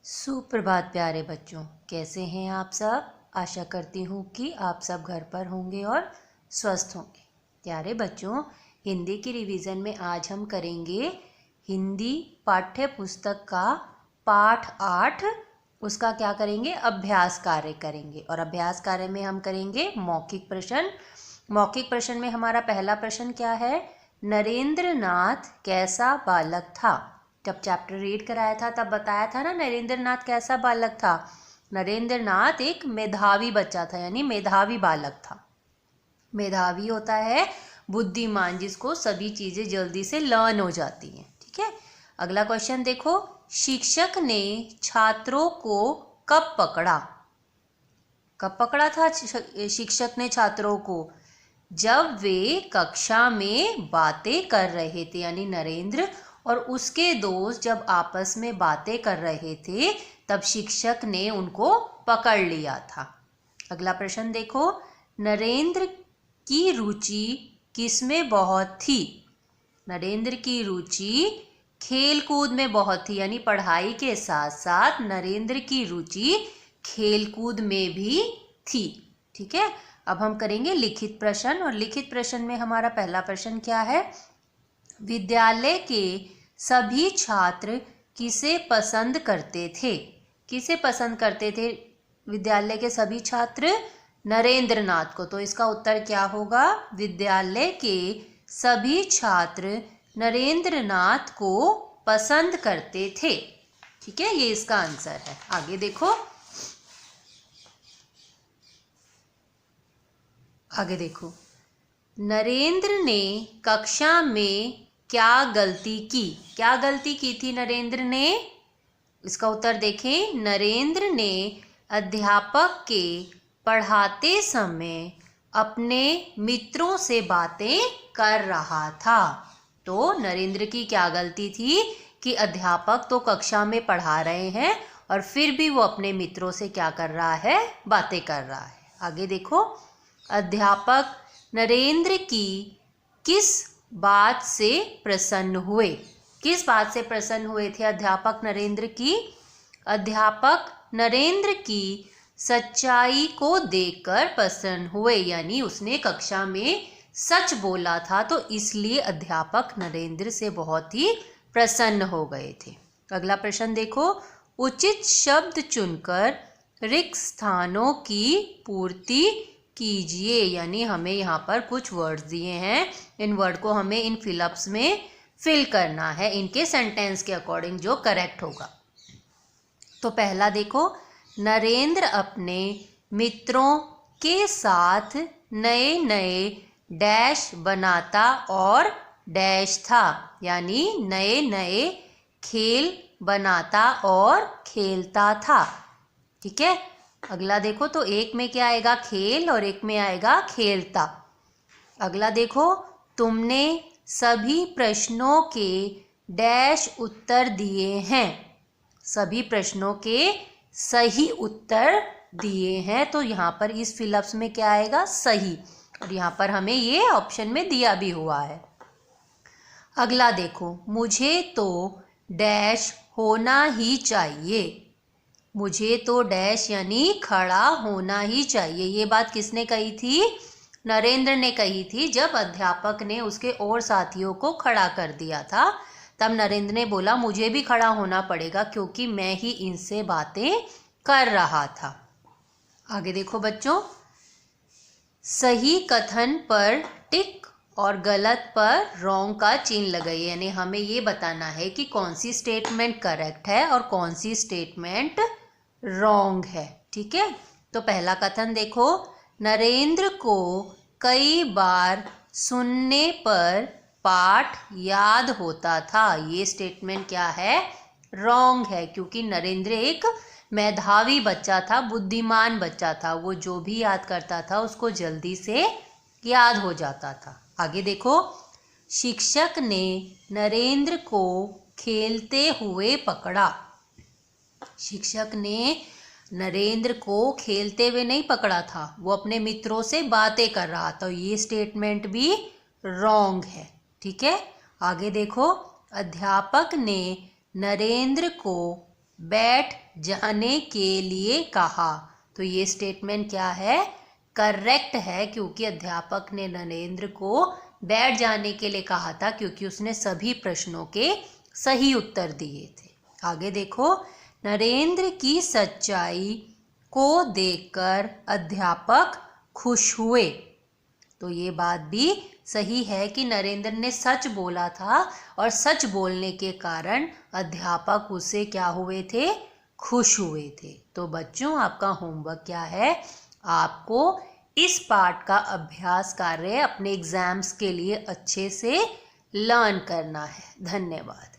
सुप्रभात प्यारे बच्चों, कैसे हैं आप सब। आशा करती हूँ कि आप सब घर पर होंगे और स्वस्थ होंगे। प्यारे बच्चों, हिंदी की रिवीजन में आज हम करेंगे हिंदी पाठ्य पुस्तक का पाठ 8। उसका क्या करेंगे, अभ्यास कार्य करेंगे। और अभ्यास कार्य में हम करेंगे मौखिक प्रश्न। मौखिक प्रश्न में हमारा पहला प्रश्न क्या है, नरेंद्र नाथ कैसा बालक था। जब चैप्टर रीड कराया था तब बताया था ना, नरेंद्र नाथ कैसा बालक था। नरेंद्र नाथ एक मेधावी बच्चा था, यानी मेधावी बालक था। मेधावी होता है बुद्धिमान, जिसको सभी चीजें जल्दी से लर्न हो जाती हैं। ठीक है, अगला क्वेश्चन देखो, शिक्षक ने छात्रों को कब पकड़ा। कब पकड़ा था शिक्षक ने छात्रों को, जब वे कक्षा में बातें कर रहे थे, यानी नरेंद्र और उसके दोस्त जब आपस में बातें कर रहे थे तब शिक्षक ने उनको पकड़ लिया था। अगला प्रश्न देखो, नरेंद्र की रुचि किसमें बहुत थी। नरेंद्र की रुचि खेल कूद में बहुत थी, यानी पढ़ाई के साथ साथ नरेंद्र की रुचि खेल कूद में भी थी। ठीक है, अब हम करेंगे लिखित प्रश्न। और लिखित प्रश्न में हमारा पहला प्रश्न क्या है, विद्यालय के सभी छात्र किसे पसंद करते थे। किसे पसंद करते थे विद्यालय के सभी छात्र, नरेंद्र नाथ को। तो इसका उत्तर क्या होगा, विद्यालय के सभी छात्र नरेंद्र नाथ को पसंद करते थे। ठीक है, ये इसका आंसर है। आगे देखो, आगे देखो, नरेंद्र ने कक्षा में क्या गलती की। क्या गलती की थी नरेंद्र ने, इसका उत्तर देखें, नरेंद्र ने अध्यापक के पढ़ाते समय अपने मित्रों से बातें कर रहा था। तो नरेंद्र की क्या गलती थी कि अध्यापक तो कक्षा में पढ़ा रहे हैं और फिर भी वो अपने मित्रों से क्या कर रहा है, बातें कर रहा है। आगे देखो, अध्यापक नरेंद्र की किस बात से प्रसन्न हुए। किस बात से प्रसन्न हुए थे अध्यापक नरेंद्र की, अध्यापक नरेंद्र की सच्चाई को देखकर प्रसन्न हुए, यानी उसने कक्षा में सच बोला था तो इसलिए अध्यापक नरेंद्र से बहुत ही प्रसन्न हो गए थे। अगला प्रश्न देखो, उचित शब्द चुनकर रिक्त स्थानों की पूर्ति कीजिए। यानी हमें यहाँ पर कुछ वर्ड्स दिए हैं, इन वर्ड को हमें इन फिलअप्स में फिल करना है इनके सेंटेंस के अकॉर्डिंग जो करेक्ट होगा। तो पहला देखो, नरेंद्र अपने मित्रों के साथ नए नए डैश बनाता और डैश था, यानी नए नए खेल बनाता और खेलता था। ठीक है, अगला देखो, तो एक में क्या आएगा, खेल, और एक में आएगा खेलता। अगला देखो, तुमने सभी प्रश्नों के डैश उत्तर दिए हैं। सभी प्रश्नों के सही उत्तर दिए हैं, तो यहाँ पर इस फिलअप्स में क्या आएगा, सही। और यहाँ पर हमें ये ऑप्शन में दिया भी हुआ है। अगला देखो, मुझे तो डैश होना ही चाहिए। मुझे तो डैश यानी खड़ा होना ही चाहिए। ये बात किसने कही थी, नरेंद्र ने कही थी। जब अध्यापक ने उसके और साथियों को खड़ा कर दिया था तब नरेंद्र ने बोला मुझे भी खड़ा होना पड़ेगा क्योंकि मैं ही इनसे बातें कर रहा था। आगे देखो बच्चों, सही कथन पर टिक और गलत पर रॉन्ग का चिन्ह लगाइए। यानी हमें ये बताना है कि कौन सी स्टेटमेंट करेक्ट है और कौन सी स्टेटमेंट रॉन्ग है। ठीक है, तो पहला कथन देखो, नरेंद्र को कई बार सुनने पर पाठ याद होता था। ये स्टेटमेंट क्या है, रॉन्ग है, क्योंकि नरेंद्र एक मेधावी बच्चा था, बुद्धिमान बच्चा था। वो जो भी याद करता था उसको जल्दी से याद हो जाता था। आगे देखो, शिक्षक ने नरेंद्र को खेलते हुए पकड़ा। शिक्षक ने नरेंद्र को खेलते हुए नहीं पकड़ा था, वो अपने मित्रों से बातें कर रहा था। तो ये स्टेटमेंट भी रॉन्ग है। ठीक है, आगे देखो, अध्यापक ने नरेंद्र को बैठ जाने के लिए कहा। तो ये स्टेटमेंट क्या है, करेक्ट है, क्योंकि अध्यापक ने नरेंद्र को बैठ जाने के लिए कहा था क्योंकि उसने सभी प्रश्नों के सही उत्तर दिए थे। आगे देखो, नरेंद्र की सच्चाई को देखकर अध्यापक खुश हुए। तो ये बात भी सही है कि नरेंद्र ने सच बोला था और सच बोलने के कारण अध्यापक उससे क्या हुए थे, खुश हुए थे। तो बच्चों, आपका होमवर्क क्या है, आपको इस पार्ट का अभ्यास कार्य अपने एग्जाम्स के लिए अच्छे से लर्न करना है। धन्यवाद।